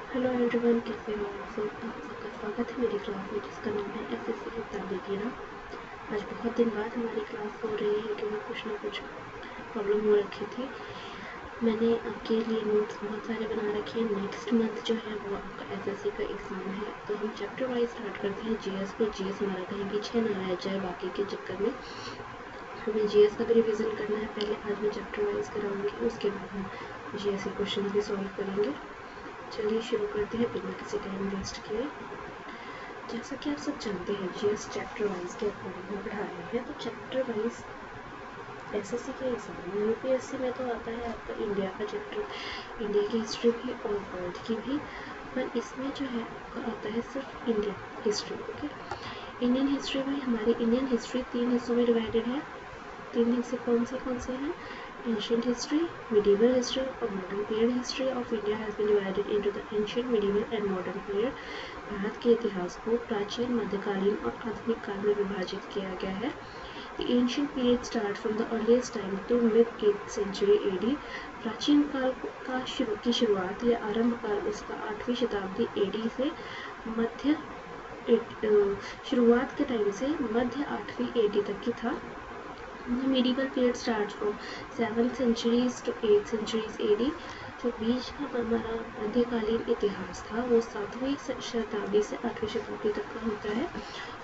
Hello everyone, कैसे हो आप सब? आप सबका स्वागत है मेरी क्लास में जिसका नाम है एसएससी की ताबीगिरा। आज बहुत दिन बाद हमारी क्लास हो रही है क्योंकि कुछ ना कुछ प्रॉब्लम हो रखी थी। मैंने आपके लिए नोट्स बहुत सारे बना रखे हैं। नेक्स्ट मंथ जो है वो आपका एसएससी का एग्ज़ाम है, तो हम चैप्टर वाइज स्टार्ट करते हैं जीएस को। जीएस हमारा कहीं पीछे ना रह जाए बाकी के चक्कर में। हमें जीएस का भी रिविज़न करना है। पहले आज मैं चैप्टर वाइज कराऊंगी, उसके बाद हम जीएस के क्वेश्चन भी सॉल्व करेंगे। चलिए शुरू करते हैं बिना किसी टाइम वेस्ट किए। जैसा कि आप सब जानते हैं, जीएस चैप्टर वाइज के अकॉर्डिंग हम पढ़ा रहे हैं। तो चैप्टर वाइज एसएससी के एग्जाम में, यूपीएससी में तो आता है आपका इंडिया का चैप्टर, इंडिया की हिस्ट्री भी और वर्ल्ड की भी, पर इसमें जो है आपका आता है सिर्फ Indian history. Okay, Indian history में हमारी इंडियन हिस्ट्री 3 हिस्सों में डिवाइडेड है। 3 हिस्से कौन से हैं? Ancient history, medieval history और modern period history of India has been divided into the ancient, medieval and modern period. Bharat के इतिहास को प्राचीन, मध्यकालीन और आधुनिक काल में विभाजित किया गया है। The ancient period starts from the earliest time to mid 8th century AD. प्राचीन काल की शुरुआत या आरंभ काल उसका 8वीं शताब्दी AD से मध्य शुरुआत के टाइम से मध्य 8वीं AD तक की था। The medieval period starts from 7th centuries to 8th centuries AD. जो बीच का हमारा मध्यकालीन इतिहास था वो 7वीं शताब्दी से 8वीं शताब्दी तक का होता है।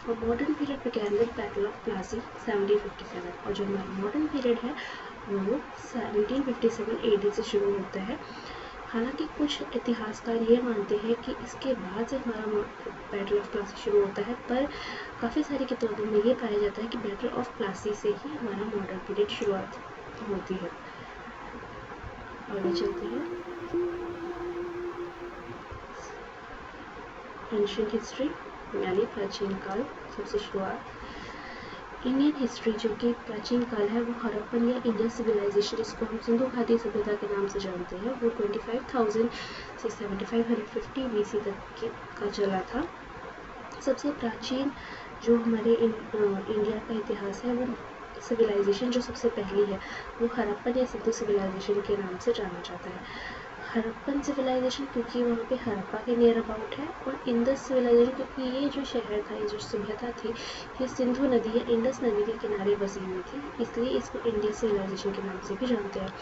और modern period began with battle of Plassey 1757, और जो हमारा मॉडर्न पीरियड है वो 1757 AD से शुरू होता है। हालांकि कुछ इतिहासकार ये मानते हैं कि इसके बाद से हमारा बैटल ऑफ प्लासी शुरू होता है, पर काफ़ी सारी किताबों में ये पाया जाता है कि बैटल ऑफ प्लासी से ही हमारा मॉडर्न पीरियड शुरुआत होती है। आगे चलते हैं। एंशियंट हिस्ट्री यानी प्राचीन काल, सबसे शुरुआत। इंडियन हिस्ट्री जो कि प्राचीन काल है वो हड़प्पन या इंडियन सिविलाइजेशन, जिसको हम सिंधु घाटी सभ्यता के नाम से जानते हैं, वो 25,000 से 7550 BC तक का चला था। सबसे प्राचीन जो हमारे इंडिया का इतिहास है, वो सिविलाइजेशन जो सबसे पहली है वो हड़प्पन या सिंधु सिविलाइजेशन के नाम से जाना जाता है। हड़प्पन सिविलाइजेशन क्योंकि वहाँ पे हड़प्पा के नियर अबाउट है, और इंडस सिविलाइजेशन क्योंकि ये जो शहर था, ये जो सभ्यता थी, ये सिंधु नदी या इंडस नदी के किनारे बसी हुई थी, इसलिए इसको इंडियन सिविलाइजेशन के नाम से भी जानते हैं।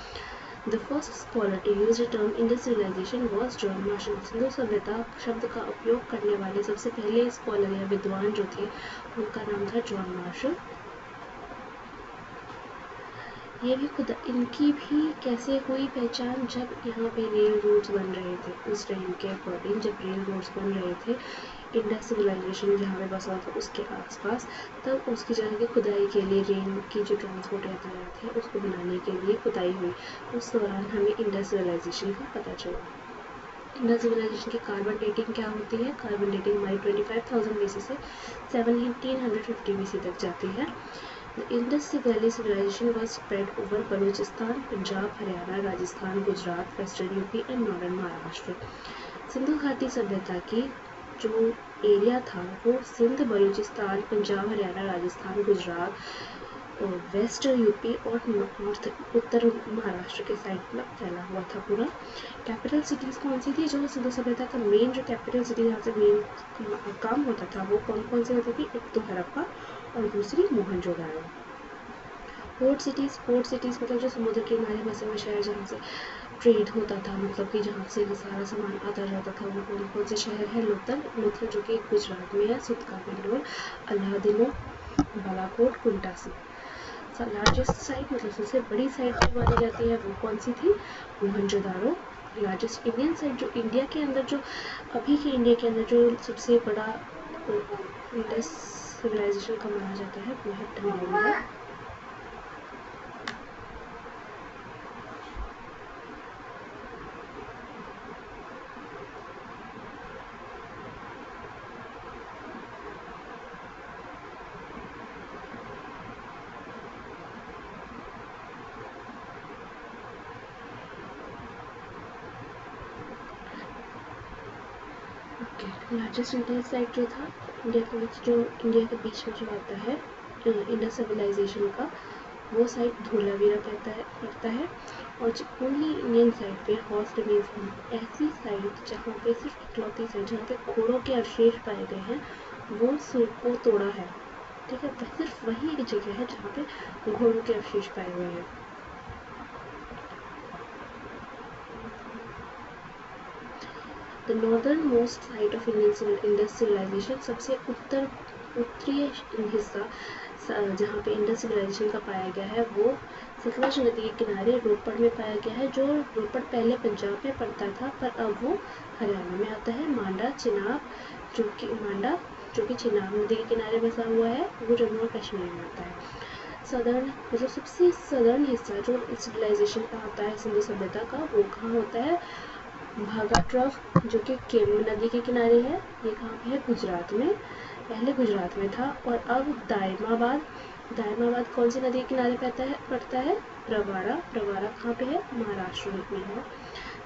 The first scholar to use the term Indus civilization was John Marshall. Sindhu सभ्यता शब्द का उपयोग करने वाले सबसे पहले स्कॉलर या विद्वान जो थे उनका नाम था जॉन मार्शल। ये भी खुद इनकी भी कैसे हुई पहचान, जब यहाँ पे रेल रोड्स बन रहे थे उस टाइम के अकॉर्डिंग, जब रेल रोड्स बन रहे थे इंडस सिविलाइजेशन जहाँ पे बसा था उसके आसपास, तब उसकी जगह की खुदाई के लिए रेल की जो ट्रांसपोर्ट यातायात है उसको बनाने के लिए खुदाई हुई। उस दौरान हमें इंडस सिविलाइजेशन का पता चला। इंडस सिविलाइजेशन की कार्बन डेटिंग क्या होती है? कार्बन डेटिंग हमारी 25,000 BC से 1750 BC तक जाती है। The Indus Valley civilization was spread over Balochistan, Punjab, Haryana, Rajasthan, Gujarat, western UP and northern Maharashtra. Sindhu घाटी सभ्यता की जो एरिया था वो सिंध, बलूचिस्तान, पंजाब, हरियाणा, राजस्थान, गुजरात और वेस्टर्न यूपी और नॉर्थ उत्तर महाराष्ट्र के साइड में फैला हुआ था पूरा। कैपिटल सिटीज़ कौन सी थी? जो सिंधु सभ्यता का मेन जो कैपिटल सिटी जहाँ से मेन काम होता था वो कौन कौन सी होती थी? एक तो हड़प्पा और दूसरी मोहनजोदाड़ो। पोर्ट सिटीज़ मतलब जो समुद्र के किनारे बसे हुए शहर जहाँ से ट्रेड होता था, मतलब कि जहाँ से सारा सामान आता जाता था, वो कौन कौन से शहर है? लोथल जो कि गुजरात में है, सुतका पिंडोर, अलादीनो, बालाकोट, कुंटासी। लार्जेस्ट साइट मतलब सबसे बड़ी साइट जो मानी जाती है वो कौन सी थी? मोहनजोदाड़ो। लार्जेस्ट इंडियन साइट जो इंडिया के अंदर, जो अभी के इंडिया के अंदर जो सबसे बड़ा इंडस सिविलाइजेशन का माना जाता है वो है ढंढेरा। लार्जेस्ट इंडियन साइट जो था इंडिया के बीच में जो आता है इंडस सिविलाइजेशन का, वो साइट धोलावीरा पड़ता है। और ओनली इंडियन साइड पे हॉर्स रिमेन्स फाउंड, ऐसी साइट जहाँ पे सिर्फ इकलौती साइट जहाँ पे घोड़ों के अवशेष पाए गए हैं वो सुर को तोड़ा है। ठीक है, सिर्फ वही एक जगह है जहाँ पे घोड़ों के अवशेष पाए गए हैं। The northern most site of Indus civilisation, सबसे उत्तरीय हिस्सा जहाँ पे इंडस सिविलाइजेशन का पाया गया है वो सतलज नदी के किनारे रोपड़ में पाया गया है। जो रोपड़ पहले पंजाब में पड़ता था पर अब वो हरियाणा में आता है। मांडा जो कि चिनाब नदी के किनारे बसा हुआ है वो जम्मू और कश्मीर में आता है। सदर्न मतलब सबसे सदर्न हिस्सा जो सिविलाइजेशन का आता है सिंधु सभ्यता का, वो कहाँ होता है? भागा ट्रफ जो कि केम नदी के किनारे है। ये कहाँ पे है? गुजरात में। पहले गुजरात में था और अब दायमाबाद कौन सी नदी के किनारे पड़ता है? प्रवाड़ा कहाँ पे है? महाराष्ट्र में है।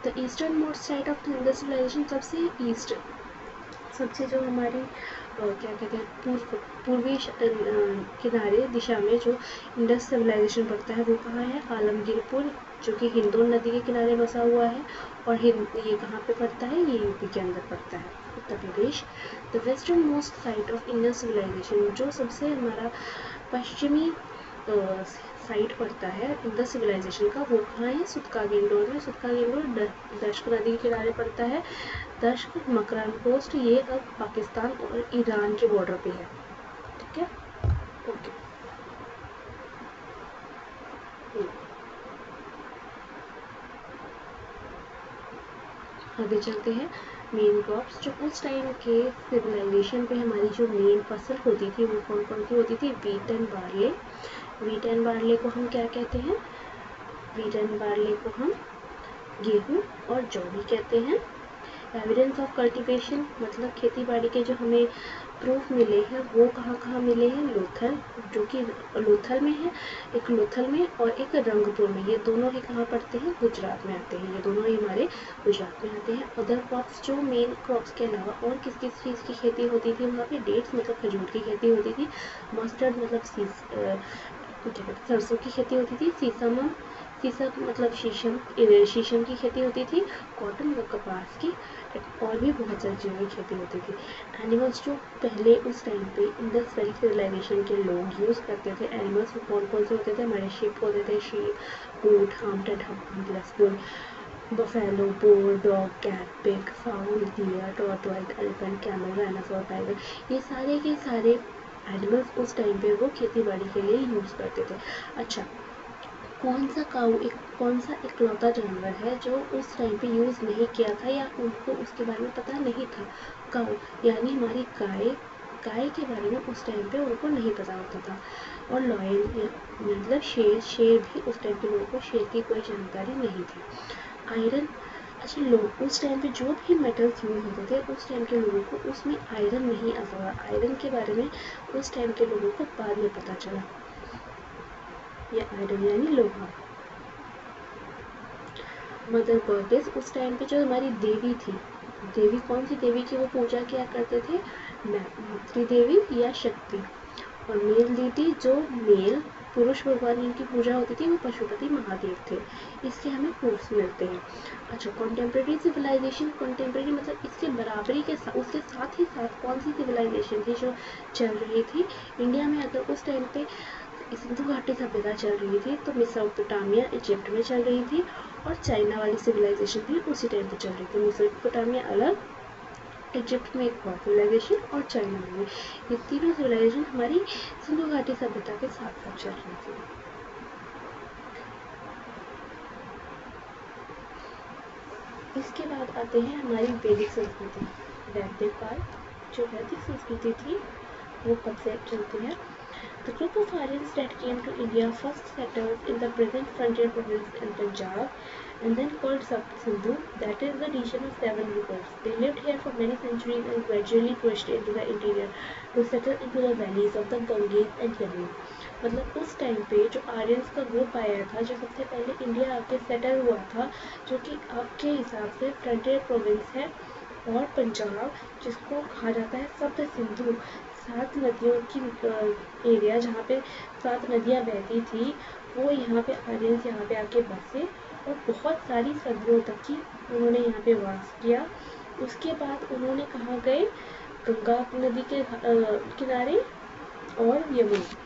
The eastern most side of Indus civilisation, सबसे जो हमारी क्या कहते हैं पूर्वी किनारे दिशा में जो इंडस सिविलाइजेशन पड़ता है वो कहाँ है? आलमगीरपुर जो कि हिंदौन नदी के किनारे बसा हुआ है। और ये कहाँ पे पड़ता है? ये यूपी के अंदर पड़ता है, Uttar Pradesh. The western most site of Indus civilisation, जो सबसे हमारा पश्चिमी साइट पड़ता है इंडस सिविलाइजेशन का, वो कहाँ है? सुतका गेंडोर में। सुतका गेंडोर दश्क नदी के किनारे पड़ता है। दश्क मकरान कोस्ट, ये अब पाकिस्तान और ईरान के बॉर्डर पे है। ठीक है, ओके। आगे चलते हैं। मेन क्रॉप्स, जो उस टाइम के सिविलाइजेशन पे हमारी जो मेन फसल होती थी वो कौन कौन सी होती थी? Wheat and barley. Wheat and barley को हम क्या कहते हैं? वीट एंड बार्ले को हम गेहूँ और जौ भी कहते हैं। एविडेंस ऑफ कल्टीवेशन, मतलब खेती बाड़ी के जो हमें प्रूफ मिले हैं वो कहाँ मिले हैं? लोथल, जो कि लोथल में है, एक लोथल में और एक रंगपुर में। ये दोनों ही कहाँ पड़ते हैं? गुजरात में आते हैं। ये दोनों ही हमारे गुजरात में आते हैं। अदर क्रॉप्स, जो मेन क्रॉप्स के अलावा और किस किस चीज़ की खेती होती थी वहाँ पे? डेट्स मतलब खजूर की खेती होती थी। मस्टर्ड मतलब सरसों की खेती होती थी। सीसम मतलब शीशम की खेती होती थी। कॉटन मतलब कपास की, और भी बहुत सारी चीज़ों की खेती होती थी। एनिमल्स, जो पहले उस टाइम पे इंडस वैली सिविलाइजेशन के लोग यूज़ करते थे, एनिमल्स कौन कौन से होते थे? हमारे शीप होते थे, शीप, ऊँट, humped, bull, buffalo, boar, dog, cat, pig, fowl, deer, tortoise, elephant, camel, dinosaur, tiger, ये सारे के सारे एनिमल्स उस टाइम पे वो खेती बाड़ी के लिए यूज़ करते थे। अच्छा, कौन सा इकलौता जानवर है जो उस टाइम पे यूज़ नहीं किया था या उनको उसके बारे में पता नहीं था? काऊ, यानी हमारी गाय के बारे में उस टाइम पे उनको नहीं पता होता था। और लॉयन मतलब शेर भी उस टाइम के लोगों को शेर की कोई जानकारी नहीं थी। आयरन, अच्छा, लोग उस टाइम पे जो भी मेटल्स यूज होते थे उस टाइम के लोगों को उसमें आयरन नहीं आता था। आयरन के बारे में उस टाइम के लोगों को बाद में पता चला। या आयरन यानी लोहा। मदर गॉडेस, उस टाइम पे जो हमारी देवी थी, देवी कौन सी देवी की वो पूजा किया करते थे? मातृ देवी या शक्ति। और मेल देवी, जो मेल पुरुष भगवान जिनकी पूजा होती थी वो पशुपति महादेव थे। इसके हमें प्रूफ्स मिलते हैं। अच्छा, कॉन्टेम्प्रेरी सिविलाइजेशन, कॉन्टेम्प्रेरी मतलब इसके बराबरी के साथ, उसके साथ ही साथ कौन सी सिविलाइजेशन थी जो चल रही थी इंडिया में? अगर उस टाइम पे सिंधु घाटी सभ्यता चल रही थी तो मेसोपोटामिया इजिप्ट में चल रही थी और चाइना वाली सिविलाइजेशन भी उसी टाइम पे चल रही थी। मेसोपोटामिया अलग, इजिप्ट में एक और सिविलाइजेशन और चाइना में। ये तीनों सिविलाइजेशन हमारी सिंधु घाटी सभ्यता के साथ साथ चल रही थी। इसके बाद आते हैं हमारी वैदिक संस्कृति। वैदिक काल, जो वैदिक संस्कृति थी वो कब से चलती है? The group of Aryans that came to India first settled in the present frontier province in Punjab and then called Sindhu, that is the region of 7 rivers. They lived here for many centuries and gradually pushed into the interior to settle into the valleys of the Ganges and Yamuna. मतलब उस time पे जो Aryans का group आया था, जो सबसे पहले इंडिया आके सेटल हुआ था, जो कि आपके हिसाब से फ्रंटियर प्रोविंस है, और पंजाब जिसको कहा जाता है सप्त सिंधु, 7 नदियों की एरिया जहाँ पे 7 नदियाँ बहती थी, वो यहाँ पे आर्यंस यहाँ पे आके बसे और बहुत सारी सदियों तक की उन्होंने यहाँ पे वास किया। उसके बाद उन्होंने कहाँ गए, गंगा नदी के किनारे और यमुना।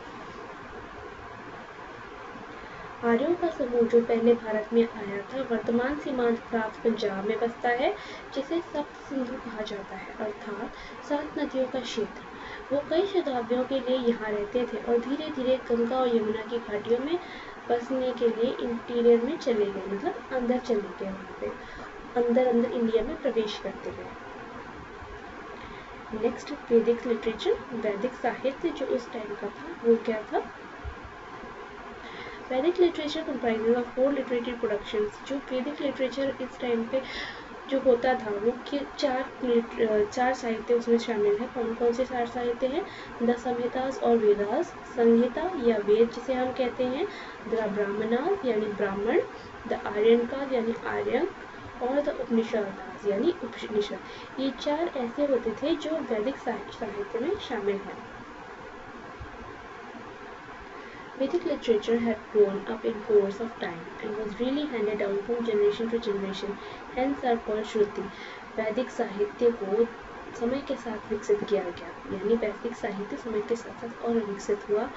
आर्यों का समूह जो पहले भारत में आया था, वर्तमान सीमांत प्रांत पंजाब में बसता है, जिसे सप्त सिंधु कहा जाता है, अर्थात 7 नदियों का क्षेत्र। वो कई शताब्दियों के लिए यहाँ रहते थे और धीरे धीरे गंगा और यमुना की घाटियों में बसने के लिए इंटीरियर में चले गए, मतलब अंदर चले गए, वहाँ पे अंदर इंडिया में प्रवेश करते गए। नेक्स्ट, वैदिक लिटरेचर, वैदिक साहित्य जो उस टाइम का था वो क्या था। वैदिक literature comprises of 4 literary productions. जो वैदिक लिटरेचर इस टाइम पे जो होता था वो चार साहित्य उसमें शामिल है। कौन कौन से 4 साहित्य हैं, द संहितास और वेदास, संहिता या वेद जिसे हम कहते हैं, द ब्राह्मणास यानी ब्राह्मण, द आर्यनकास यानी आर्यन, और द उपनिषदास यानी उपनिषद। ये 4 ऐसे होते थे जो वैदिक साहित्य में शामिल हैं। Vedic literature had grown up in course of time and was really handed down from generation to generation, hence are called Shruti. वैदिक साहित्य को समय के साथ विकसित किया गया, यानी वैदिक साहित्य समय के साथ साथ और विकसित हुआ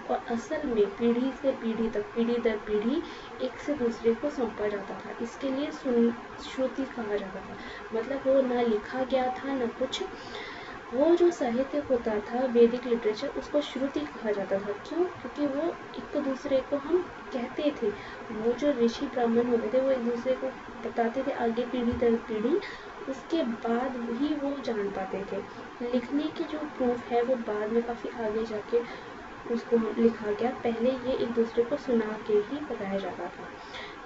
और असल में पीढ़ी से पीढ़ी तक, पीढ़ी दर पीढ़ी एक से दूसरे को सौंपा जाता था। इसके लिए श्रुति कहा जाता था, मतलब वो ना लिखा गया था ना कुछ। वो जो साहित्य होता था वैदिक लिटरेचर, उसको श्रुति कहा जाता था। क्यों? क्योंकि वो एक दूसरे को हम कहते थे, वो जो ऋषि ब्राह्मण होते थे वो एक दूसरे को बताते थे आगे पीढ़ी दर पीढ़ी, उसके बाद ही वो जान पाते थे। लिखने की जो प्रूफ है वो बाद में काफ़ी आगे जाके उसको लिखा गया, पहले ये एक दूसरे को सुना के ही बताया जाता था।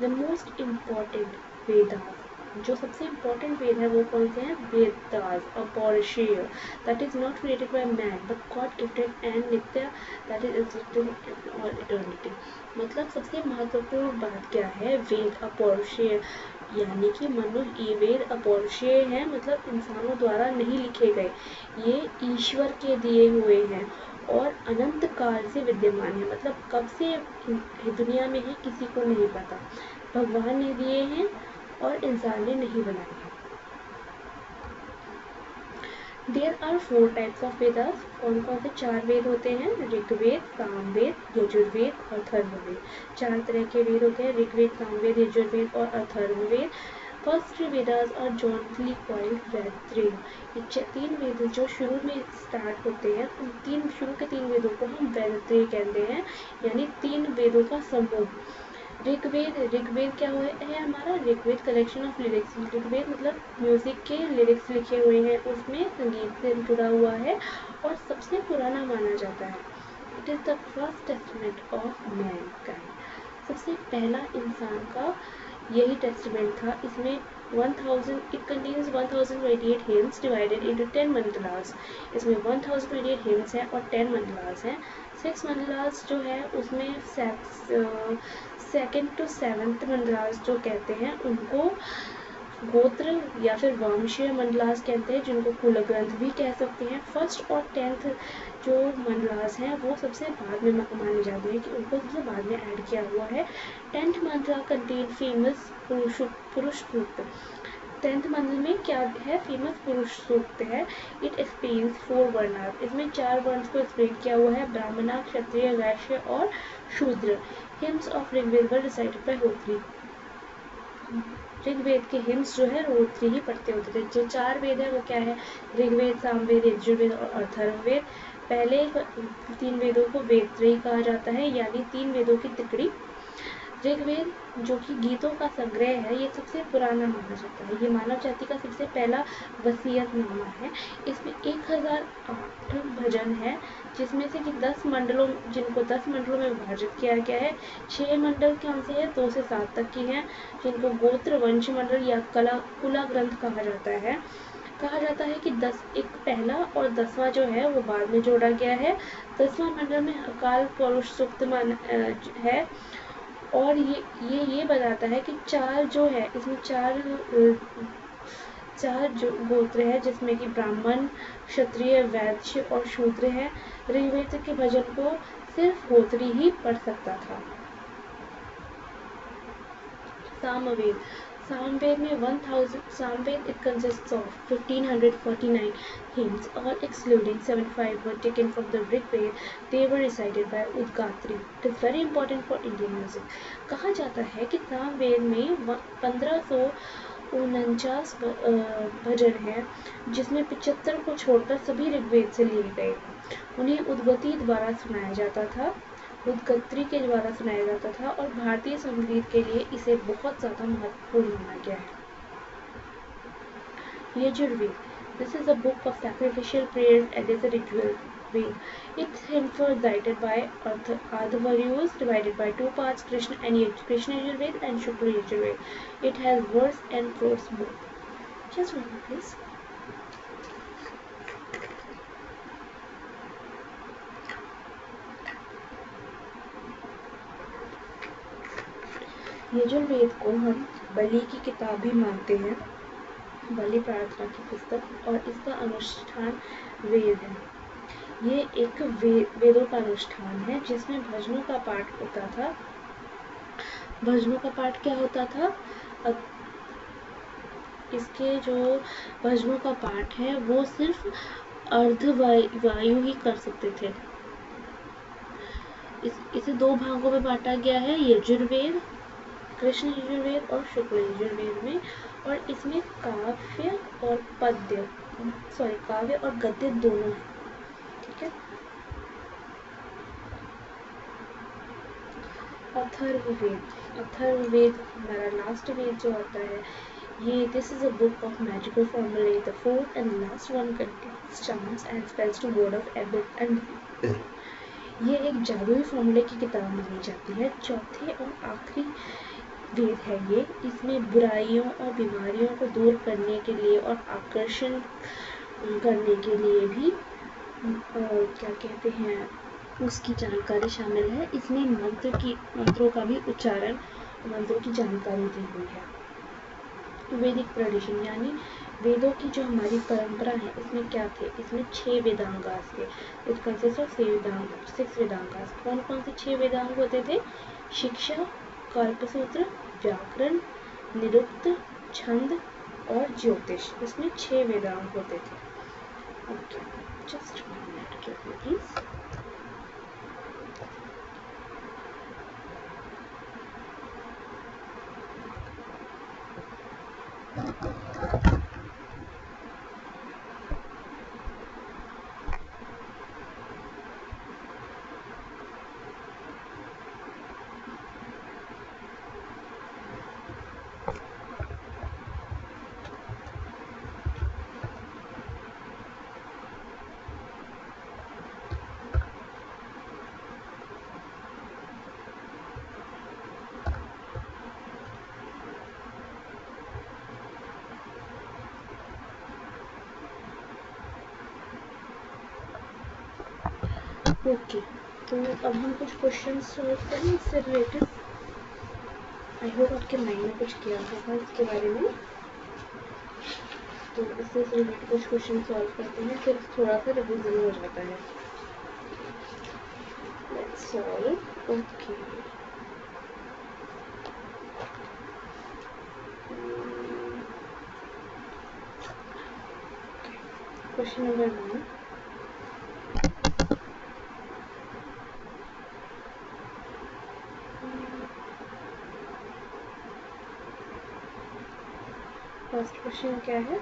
द मोस्ट इम्पॉर्टेंट वेदास, जो सबसे इम्पोर्टेंट वेद है वो कौन से हैं, वेदास, अपौरुषेय, that is not created by man but god gifted and नित्य, that is existing all eternity. मतलब सबसे महत्वपूर्ण बात क्या है, वेद अपौरुषेय, यानी कि मनुष्य, ये वेद अपौरुषेय है, मतलब इंसानों द्वारा नहीं लिखे गए, ये ईश्वर के दिए हुए हैं और अनंत काल से विद्यमान है, मतलब कब से दुनिया में है किसी को नहीं पता, भगवान ने दिए हैं और इंसान ने नहीं बनाए हैं। There are 4 types of Vedas. कौन कौन से 4 वेद होते हैं, ऋग्वेद, सामवेद, यजुर्वेद और अथर्ववेद। 4 तरह के वेद होते हैं, ऋग्वेद, सामवेद, यजुर्वेद और Atharvaveda. First 3 Vedas are jointly called वैदत्रय। ये 3 वेद जो शुरू में स्टार्ट होते हैं, उन शुरू के 3 वेदों को हम वैदत्रय कहते हैं, यानी 3 वेदों का समूह। ऋग्वेद क्या है हमारा, Rigveda collection of lyrics. Rigveda मतलब म्यूजिक के लिरिक्स लिखे हुए हैं, उसमें संगीत से जुड़ा हुआ है और सबसे पुराना माना जाता है। It is the first testament of Mankind. सबसे पहला इंसान का यही टेस्टामेंट था। इसमें 1000 कंटेन्स 1028 हिम्स डिवाइडेड इनटू 10 मंडलास। इसमें 1028 हिम्स है और 10 मंडलास हैं। 6 मंडलास जो है उसमें सेकेंड टू 7th मंडलास जो कहते हैं उनको गोत्र या फिर वंशीय मंडलास कहते हैं, जिनको कुल ग्रंथ भी कह सकते हैं। फर्स्ट और 10th जो मंडलास हैं वो सबसे बाद में माने जाते हैं कि उनको सबसे बाद में ऐड किया हुआ है। 10th मंडला कंटेन फेमस पुरुष सूक्त। 10th मंडल में क्या है, फेमस पुरुष सूक्त है। It explains 4 varnas. इसमें 4 वर्ण को एक्सप्लेन किया हुआ है, ब्राह्मण, क्षत्रिय, वैश्य और शूद्र। Hymns of Rigveda were recited by होत्री। ऋग्वेद के हिम्स जो है होत्री ही पढ़ते होते थे। जो 4 वेद है वो क्या है, ऋग्वेद, सामवेद, यजुर्वेद और अथर्ववेद। पहले 3 वेदों को वेदत्रयी कहा जाता है, यानी 3 वेदों की तिकड़ी। ऋग्वेद जो कि गीतों का संग्रह है, ये सबसे पुराना माना जाता है। ये मानव जाति का सबसे पहला वसीयतनामा है। इसमें 1008 भजन है, जिसमें से कि 10 मंडलों, जिनको 10 मंडलों में विभाजित किया गया है। 6 मंडल कौन से हैं, 2 से 7 तक की हैं, जिनको गोत्र वंश मंडल या कुला ग्रंथ कहा जाता है। कहा जाता है कि 10 एक पहला और 10वां जो है वो बाद में जोड़ा गया है। 10वां मंडल में अकाल पुरुष सूक्त है और ये बताता है कि 4 जो है, इसमें 4 जो गोत्र है, जिसमें कि ब्राह्मण, क्षत्रिय, वैश्य और शूद्र है। ऋग्वेद के भजन को सिर्फ होत्री ही पढ़ सकता था। सामवेद. सामवेद में 1000 Samaveda it consists of 1549 hymns, all excluding 75 were taken from the Rig Veda. They were recited by Udgatri. It is very important for Indian music. कहा जाता है कि सामवेद में 1549 भजन हैं, जिसमें 75 को छोड़कर सभी ऋग्वेद से लिए गए. उन्हें उद्गति द्वारा सुनाया जाता था, उद्गत्री के द्वारा सुनाया जाता था और भारतीय संगीत के लिए इसे बहुत ज़्यादा महत्वपूर्ण माना गया है. Yajurveda. This is a book of sacrificial prayers and is a ritual Ved. Its hymns were recited by Adhavaryus, divided by two parts, Krishna Yajurved and Shukla Yajurved. It has verse and prose both. Just one more, please. Yajurveda को हम बलि की किताब भी मानते हैं, बलि प्रार्थना की पुस्तक, और इसका अनुष्ठान वेद है. ये एक वेदों का अनुष्ठान है जिसमें भजनों का पाठ होता था. भजनों का पाठ क्या होता था? इसके जो भजनों का पाठ है वो सिर्फ अर्धवायु ही कर सकते थे. इसे दो भागों में बांटा गया है, यजुर्वेद, कृष्ण यजुर्वेद और शुक्ल यजुर्वेद में, और इसमें काव्य और गद्य दोनों हैं. ठीक है. अथर्ववेद. अथर्ववेद हमारा लास्ट वेद जो आता है, ये this is a book of magical फॉर्मूले. The fourth and last one contains charms and spells to ward off एबिट एंड. ये एक जादुई फॉर्मूले की किताब मानी जाती है. चौथे और आखिरी वेद है ये. इसमें बुराइयों और बीमारियों को दूर करने के लिए और आकर्षण करने के लिए भी क्या कहते हैं, उसकी जानकारी शामिल है. इसमें मंत्रों का भी उच्चारण, मंत्रों की जानकारी दी हुई है. वैदिक ट्रेडिशन यानी वेदों की जो हमारी परंपरा है, इसमें क्या थे? इसमें 6 वेदांगास थे. It consist of 6 वेदांगास. कौन कौन से 6 वेदांग होते थे? शिक्षा, कल्पसूत्र, व्याकरण, निरुक्त, छंद और ज्योतिष. इसमें 6 वेदांग होते थे. Okay, just 1 minute give me please. Okay, तो अब हम कुछ क्वेश्चन सॉल्व करें इससे रिलेटेड. आई होप आपके माइंड में कुछ किया होगा इसके बारे में. तो इससे रिलेटेड कुछ क्वेश्चन सॉल्व करते हैं, फिर थोड़ा सा रिविजन हो जाता है. Let's solve. Okay, question number 1. First question क्या है?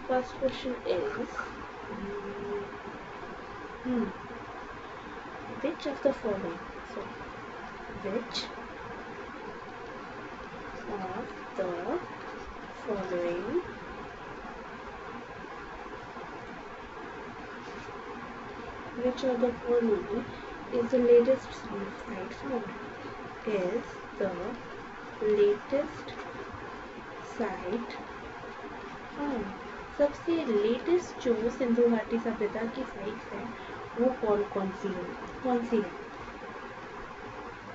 First question is which of the following? So, which of the following is the latest site found? Is the latest site found? सबसे लेटेस्ट जो सिंधु घाटी सभ्यता की साइट्स है वो कौन सी है?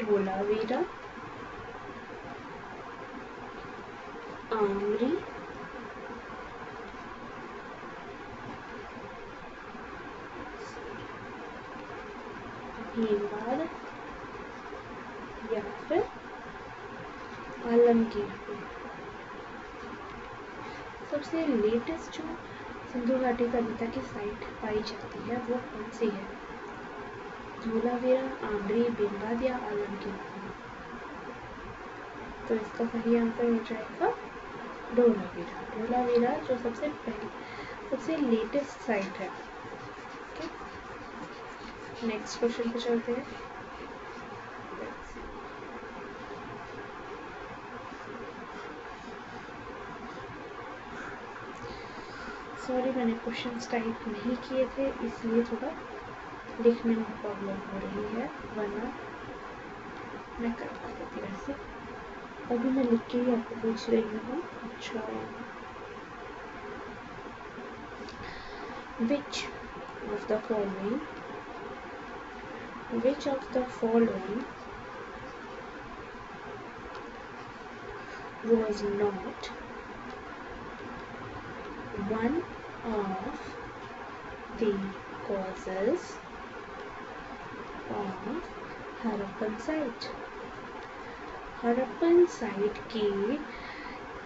धोलावीरा, आमरी, भीमबाद या फिर आलमगीर। सबसे लेटेस्ट जो सिंधु घाटी सभ्यता की साइट पाई जाती है वो कौन सी है? धोलावीरा, आमरी, भीमबाद या आलमगीर। तो इसका सही आंसर हो जाएगा धोलावीरा। धोलावीरा जो सबसे लेटेस्ट साइट है। नेक्स्ट क्वेश्चन पे चलते हैं। सॉरी, मैंने क्वेश्चंस टाइप नहीं किए थे, इसलिए थोड़ा लिखने में प्रॉब्लम हो रही है, वरना मैं कर पाती थी। वैसे अभी मैं लिख के ही आपको पूछ रही हूँ। अच्छा, which of the following was not one of the causes of Harappan site? Harappan site की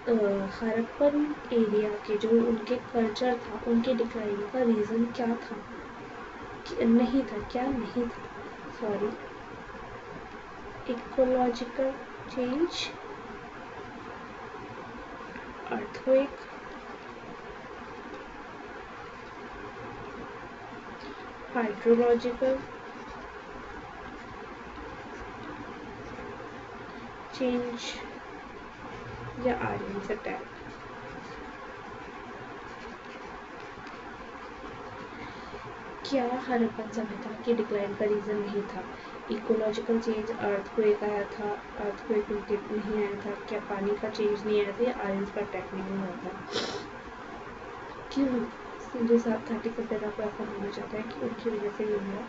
हड़प्पन एरिया के जो उनके कल्चर था, उनके डिक्लाइन का रीज़न क्या था? नहीं था, sorry, ecological change, earthquake, hydrological change या आर्यन अटैक। क्या हड़प्पन सभ्यता की डिक्लाइन का रीज़न नहीं था इकोलॉजिकल चेंज, अर्थक्वेक आया था, अर्थक्वेक नहीं आया था, क्या पानी का चेंज नहीं आया था, या आयंस पर अटैक नहीं हुआ था? क्यों सिंधु घाटी सभ्यता को ऐसा माना जाता है कि उनकी वजह से ये हुआ?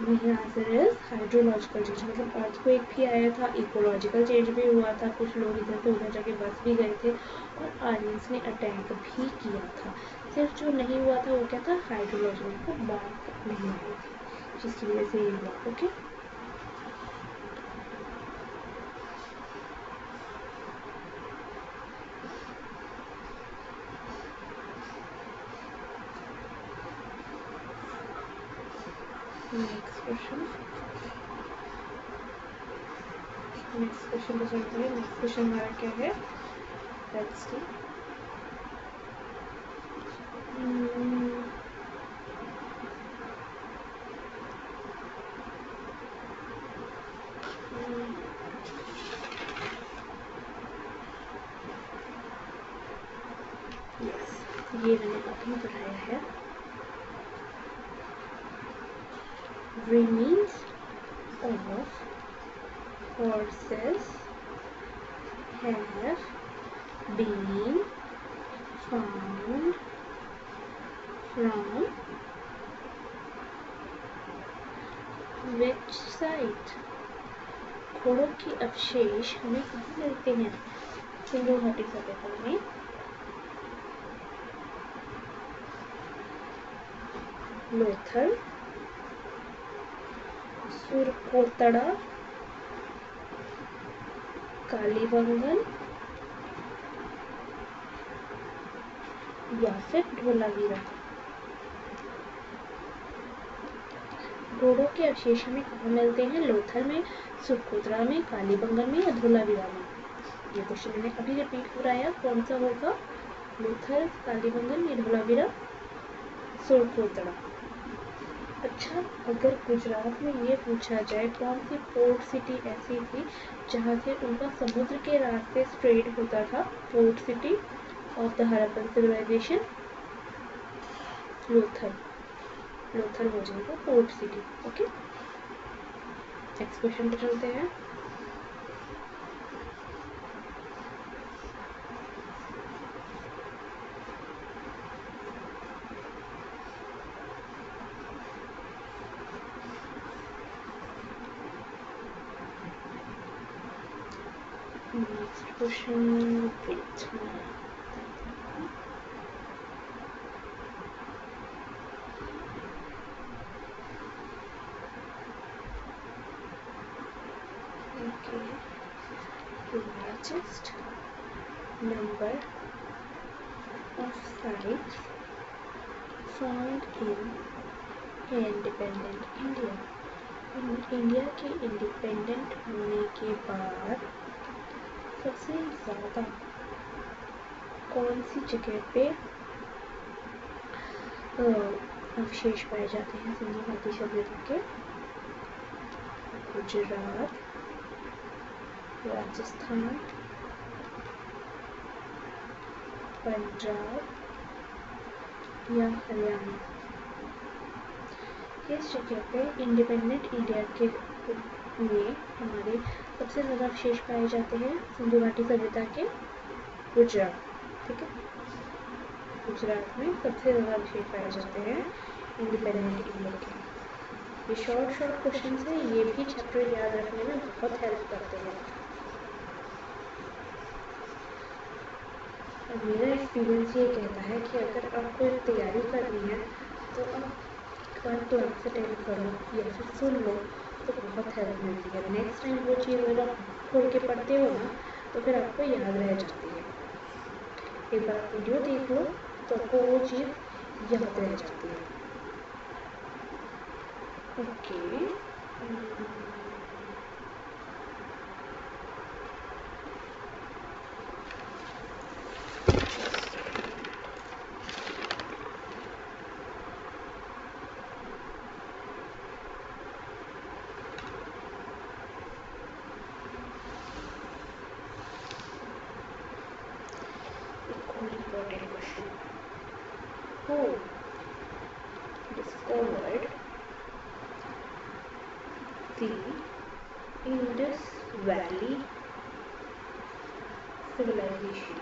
Answer is hydrological change. मतलब अर्थक्वेक भी आया था, इकोलॉजिकल चेंज भी हुआ था, कुछ लोग इधर से उधर जाके बस भी गए थे, और आर्यंस ने अटैक भी किया था। सिर्फ जो नहीं हुआ था वो क्या था? हाइड्रोलॉजिकल, को बात नहीं आई थी, जिसकी वजह से ये हुआ। ओके, नेक्स्ट क्वेश्चन पे चलते हैं। नेक्स्ट क्वेश्चन हमारा क्या है? Let's see. ये मैंने अभी पढ़ाया है। remains of horses have been found from which site? घोड़ों के अवशेष हमें कहाँ मिलते हैं? सिंधु घाटी सभ्यता में लोथल, सुरकोतड़ा, कालीबंगन या फिर धोलावीरा। घोड़ों के अवशेष हमें कहाँ मिलते हैं? लोथल में, सुरकोतड़ा में, कालीबंगन में या धोलावीरा में? ये क्वेश्चन मैंने अभी रिपीट कराया, कौन सा होगा? लोथल, कालीबंगन या धोलावीरा, सुरकोतड़ा। अच्छा, अगर गुजरात में ये पूछा जाए कौन सी पोर्ट सिटी ऐसी थी जहाँ से उनका समुद्र के रास्ते स्ट्रेट होता था? Port city of the Harappan civilisation Lothal हो जाएगा port city. Okay, next question पे चलते हैं। Next question wait largest number of sites found in independent India. India के इंडिपेंडेंट होने के बाद सबसे ज़्यादा कौन सी जगह पे अवशेष पाए जाते हैं सिंधु घाटी सभ्यता के? गुजरात, राजस्थान, पंजाब या हरियाणा। इस जगह पे इंडिपेंडेंट इंडिया के में हमारे सबसे ज़्यादा अवशेष पाए जाते हैं सिंधु घाटी सभ्यता के गुजरात। ठीक है, गुजरात में सबसे ज़्यादा अवशेष पाए जाते हैं इंडिपेंडेंट इंडिया के। ये शॉर्ट क्वेश्चन है, ये भी चैप्टर याद रखने में बहुत हेल्प करते हैं। और मेरा एक्सपीरियंस ये कहता है कि अगर आपको तैयारी करनी है तो आप क्लास अटेंड करो या फिर सुन लो तो बहुत हेल्प मिलती है। नेक्स्ट टाइम वो चीज़ अगर आप खोल के पढ़ते हो ना तो फिर आपको याद रह जाती है। एक बार आप वीडियो देख लो तो आपको वो चीज़ याद रह जाती है। Okay, important question. Who discovered the Indus Valley civilization?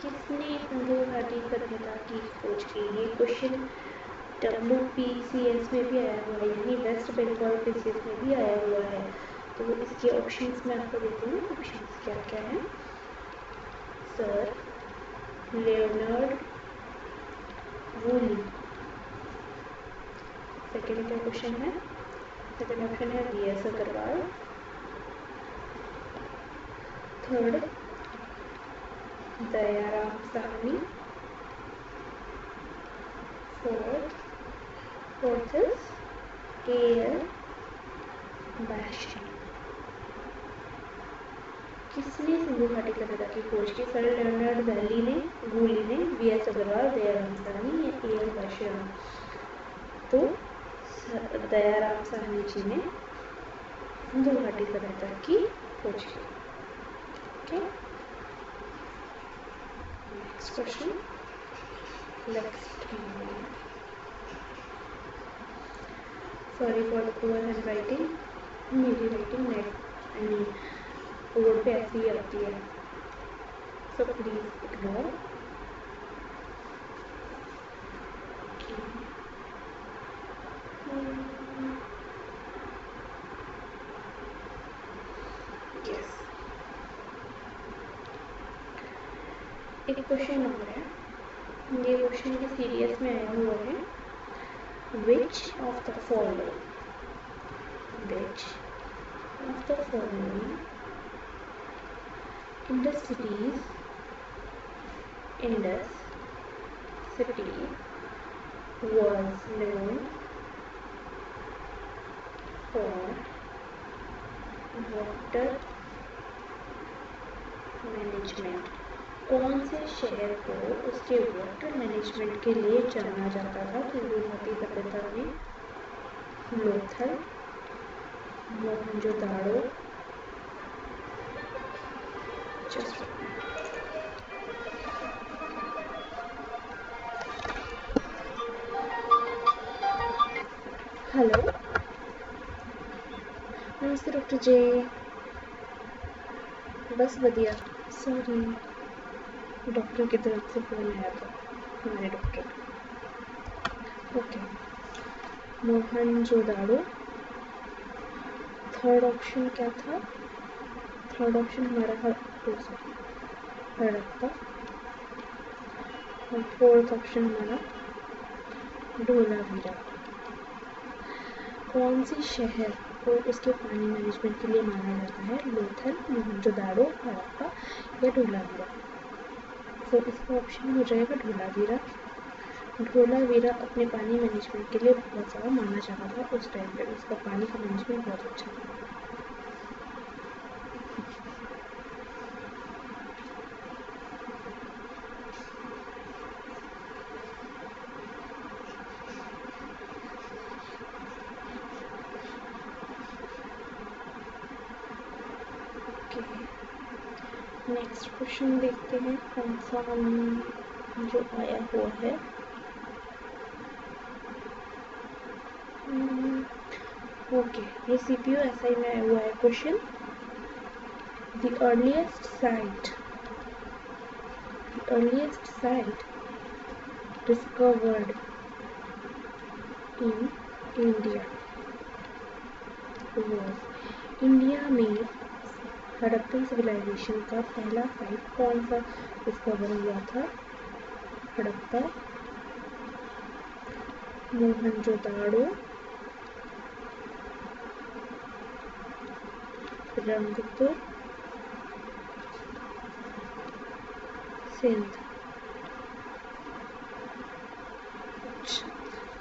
किसने सिंधु घाटी सभ्यता की खोज की? ये क्वेश्चन WPCS में भी आया हुआ है, यानी वेस्ट बंगाल PCS में भी आया हुआ है। तो इसके ऑप्शंस में आपको देती हूँ। ऑप्शंस क्या क्या हैं? Sir Leonard Woolley. सेकेंड क्या क्वेश्चन है? सेकेंड ऑप्शन है BS Agrawal. Third Dayaram Sahni. Fourth is AL बैशी। किसने सिंधु घाटी सभ्यता की खोज की? सर लियोनार्ड वूली ने, BS अग्रवाल, दयाराम साहनी या AL बैशी? तो दयाराम साहनी जी ने सिंधु घाटी सभ्यता की खोज की। Okay, next question. Sorry for the poor hand writing. मेरी राइटिंग बोर्ड पे ऐसी ही आती है, सो प्लीज इग्नोर। यस, एक क्वेश्चन और है, ये क्वेश्चन के सीरियस में आया हुआ है। Which of the following Indus city was known for water management? कौन से शहर को उसके वाटर मैनेजमेंट के लिए जाना जाता था सिंधु घाटी सभ्यता में? लोथल, मोहनजोदाड़ो, हेलो, नमस्ते डॉक्टर जे। बस बढ़िया। सॉरी, डॉक्टर की तरफ से फोन आया था, हमारे doctor. Okay, Mohenjodaro. Third option क्या था? थर्ड ऑप्शन हमारा हड़प्पा, और फोर्थ ऑप्शन हमारा धोलावीरा। कौन सी शहर को इसके पानी मैनेजमेंट के लिए माना जाता है? लोथल, मोहनजोदाड़ो, हड़प्पा या धोलावीरा? तो इसका ऑप्शन हो जाएगा धोलावीरा। धोलावीरा अपने पानी मैनेजमेंट के लिए बहुत ज़्यादा माना जाता था उस टाइम पे, उसका पानी का मैनेजमेंट बहुत अच्छा था। नेक्स्ट क्वेश्चन देखते हैं कौन सा जो आया हुआ है। ओके, ये CPU SI में आया हुआ है question. The earliest site discovered in India was. India में हड़प्पन सिविलाइजेशन का पहला साइट कौन सा डिस्कवर हुआ था? हड़प्पा, मोहनजोदाड़ो, रंगपुर, सिंध।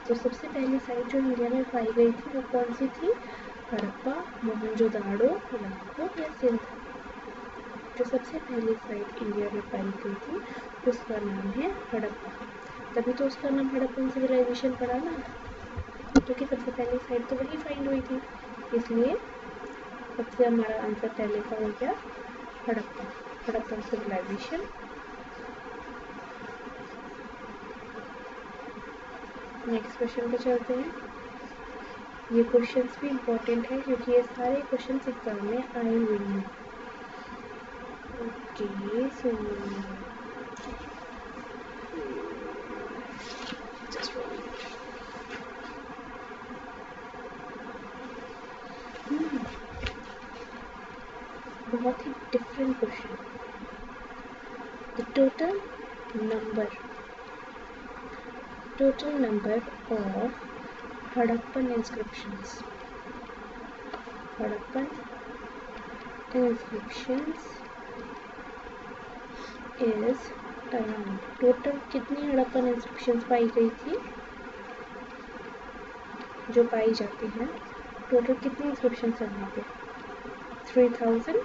तो सबसे पहली साइट जो इंडिया में पाई गई थी वो कौन सी थी? हड़प्पा, मोहनजोदाड़ो, रंगपुर या सिंध? जो सबसे पहली साइट इंडिया में पाई गई थी उसका नाम है हड़प्पा। तभी तो उसका नाम हड़प्पन सिविलाइजेशन पड़ा ना, क्योंकि सबसे पहली साइट तो वही फाइंड हुई थी, इसलिए सबसे हमारा आंसर पहले का हो गया Harappa, Harappan civilisation. Next question पे चलते हैं। ये क्वेश्चंस भी इम्पोर्टेंट है क्योंकि ये सारे क्वेश्चंस एग्जाम में आए हुए हैं। ओके, सो बहुत ही different question. The total number of Harappan inscriptions is around। Total कितनी हड़प्पन इंस्क्रिप्शंस पाई गई थी? जो पाई जाती हैं, टोटल कितनी इंस्क्रिप्शंस है वहाँ पे? 3000,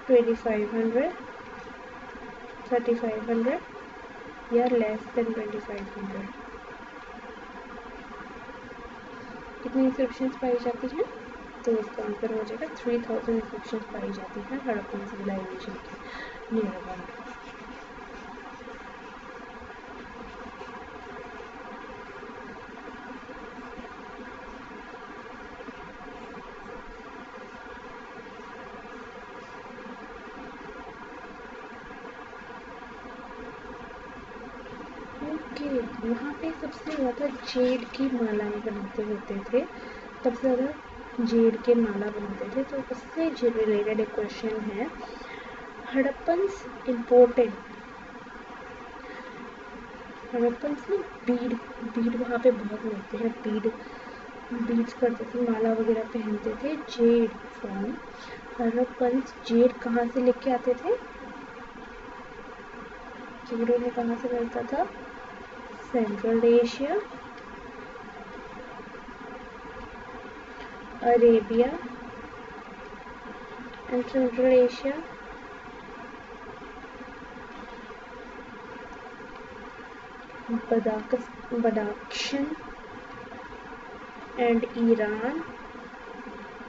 2500, 3500 या लेस देन 2500? कितनी इंस्क्रिप्शंस पाई जाती हैं? तो इसका आंसर हो जाएगा 3000 इंस्क्रिप्शंस पाई जाती हैं हड़प्पन सिविलाइजेशन के नियर अबाउट। वहाँ पे सबसे ज़्यादा जेड की मालाएं बनाते होते थे, सबसे ज़्यादा जेड के माला बनाते थे। तो उससे रिलेटेड एक क्वेश्चन है, हड़प्पन्स ने बीड वहाँ पे बहुत मिलते हैं, बीड्स करते थे, माला वगैरह पहनते थे, जेड फॉर्म। हड़प्पन्स जेड कहाँ से लेके आते थे? जेड उन्हें कहाँ से मिलता था? Central Asia, Arabia and Central Asia, Badakhshan and Iran,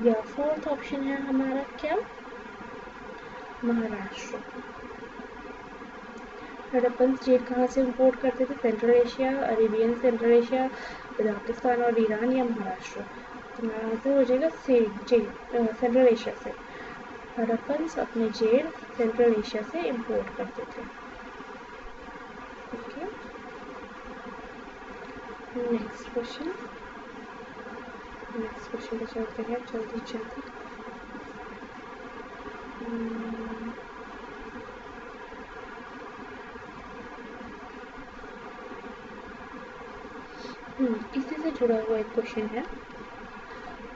या फोर्थ ऑप्शन है हमारा क्या? महाराष्ट्र। हड़प्पन जेड कहाँ से इंपोर्ट करते थे? Central Asia, Arabian central Asia, Kazakhstan और ईरान या महाराष्ट्र? तो हमारा आंसर हो जाएगा सेंट्रल एशिया से। हड़प्पन अपने जेड सेंट्रल एशिया से इंपोर्ट करते थे। ओके, नेक्स्ट क्वेश्चन पे चलते हैं जल्दी। इसी से जुड़ा हुआ एक क्वेश्चन है,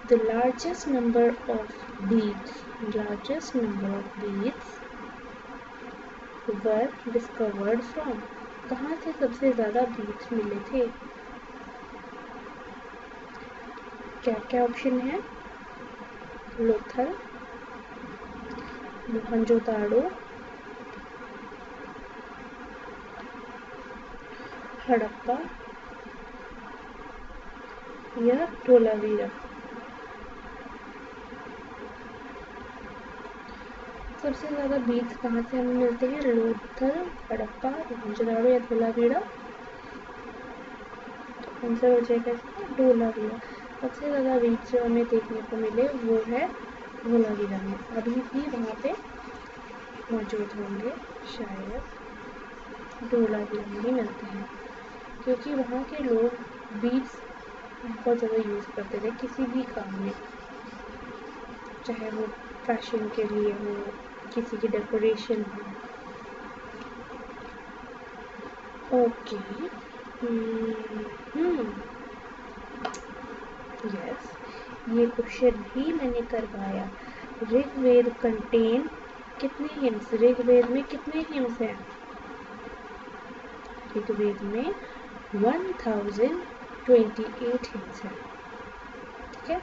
the largest number of beads were discovered from, कहाँ से सबसे ज्यादा बीड्स मिले थे? क्या क्या ऑप्शन है? लोथल, मोहनजोदाड़ो, हड़प्पा या धोलावीरा। सबसे ज़्यादा बीड्स कहाँ से हमें मिलते हैं? लोथल, हड़प्पा, मोहनजोदाड़ो या धोलावीरा? आंसर हो जाएगा इसका धोलावीरा। सबसे ज़्यादा बीड्स जो हमें देखने को मिले वो है धोलावीरा में। अभी भी वहाँ पे मौजूद होंगे, शायद धोलावीरा में ही मिलते हैं, क्योंकि वहाँ के लोग बीड्स बहुत ज़्यादा यूज़ करते थे किसी भी काम में, चाहे वो फैशन के लिए हो, किसी की डेकोरेशन हो। ओके, यस, ये क्वेश्चन भी मैंने करवाया। ऋग्वेद कंटेन कितने हिम्स? ऋग्वेद में कितने हिम्स हैं? ऋग्वेद में 1028 हिम्स हैं। ठीक है,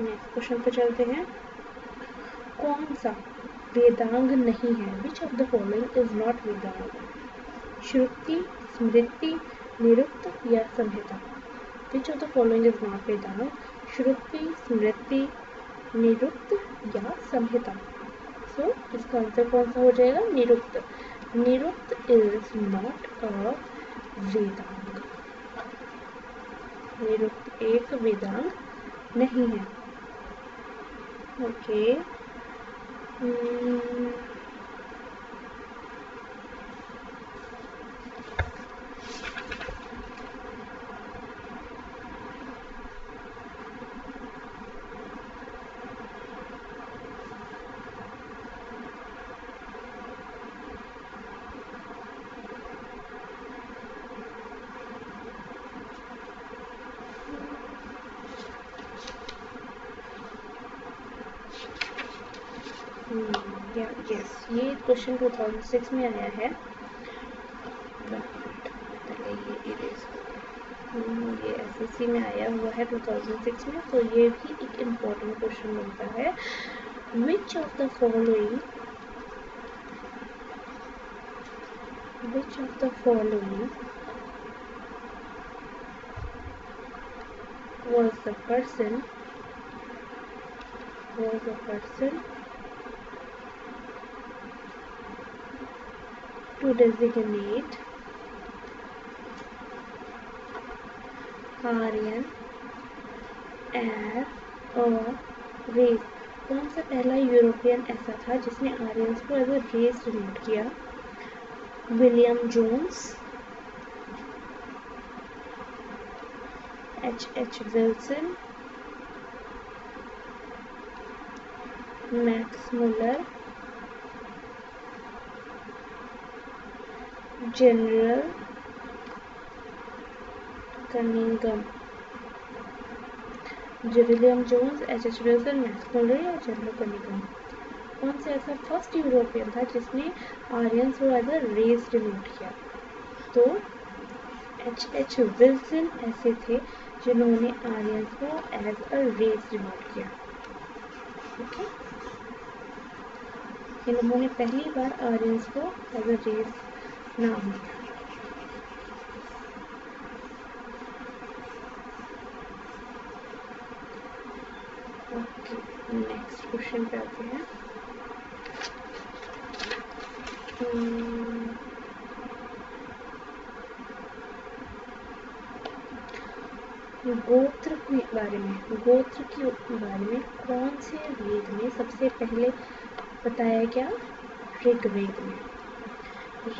नेक्स्ट क्वेश्चन पे चलते हैं। कौन सा वेदांग नहीं है? Which of the following is not Vedanga? श्रुति, स्मृति, निरुक्त या संहिता? Which of the following is not Vedanga? श्रुति, स्मृति, निरुक्त या संहिता? सो इसका आंसर कौन सा हो जाएगा? निरुक्त। निरुक्त इज नॉट अ वेदांग। निरुक्त एक वेदांग नहीं है। ओके, यस, ये क्वेश्चन 2006 में आया है। ये एसएससी में आया हुआ है 2006 में, तो ये भी एक इम्पोर्टेंट क्वेश्चन बनता है। Which of the following was the person to designate Aryan as a race? कौन सा पहला यूरोपियन ऐसा था जिसने आर्यंस को एज अ रेस डिनोट किया? William Jones, H.H. Wilson, Max Muller, General Cunningham? William Jones, H.H. Wilson, Max Muller या General Cunningham? कौन सा ऐसा फर्स्ट यूरोपियन था जिसने आर्यंस को एज अ रेस डिनोट किया? तो H.H. विल्सन ऐसे थे जिन्होंने आर्यंस को एज अ रेस डिनोट किया। ओके, इन्होंने पहली बार आर्यंस को एज अ रेस नाम दिया। ओके, नेक्स्ट क्वेश्चन पे आते हैं। गोत्र के बारे में कौन से वेद में सबसे पहले बताया गया? ऋग्वेद में।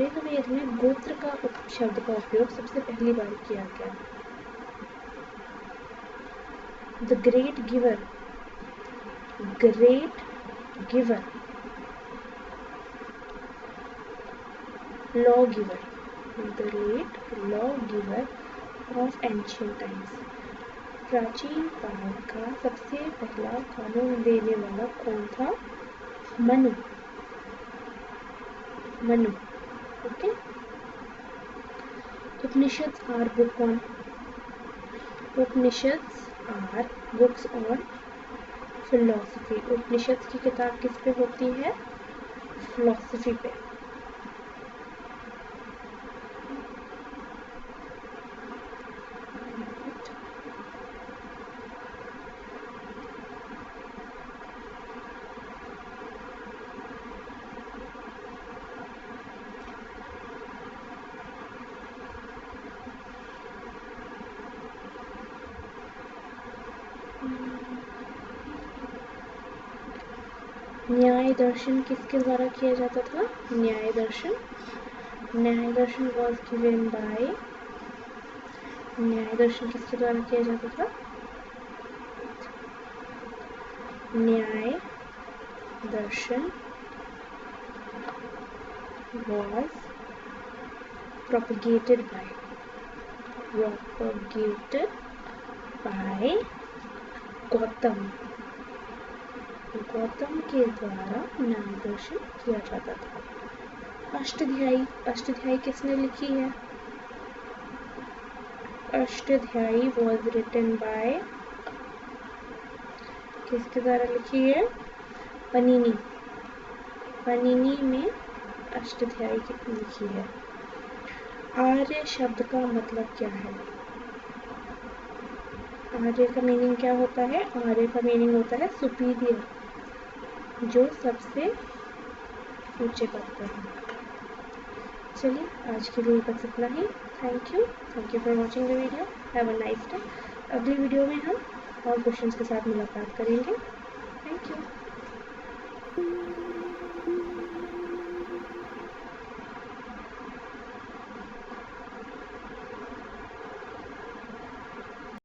ऋग्वेद में गोत्र का शब्द का उपयोग सबसे पहली बार किया गया। The great giver giver, law giver, the late law giver of ancient times. प्राचीन काल का सबसे पहला कानून देने वाला कौन था? Manu. Manu, okay. Upanishad are book on, Upanishads are books on philosophy. उपनिषद की किताब किस पे होती है? फिलोसफी पे। न्याय दर्शन किसके द्वारा किया जाता था? न्याय दर्शन, न्याय दर्शन वॉज गिवन बाय, न्याय दर्शन किसके द्वारा किया जाता था? न्याय दर्शन was propagated by Gautam. Gautam के द्वारा न्याय दर्शन किया जाता था। अष्टाध्यायी, अष्टाध्यायी किसने लिखी है? अष्टाध्यायी was written by, किसके द्वारा लिखी है? पनिनी। पनिनी में अष्टाध्यायी लिखी है। आर्य शब्द का मतलब क्या है? आर्य का मीनिंग क्या होता है? आर्य का मीनिंग होता है सुपीरियर, जो सबसे ऊंचे पद पर है। चलिए आज के लिए बस इतना ही। Thank you for watching the video. Have a nice day. अगली वीडियो में हम और क्वेश्चंस के साथ मुलाकात करेंगे।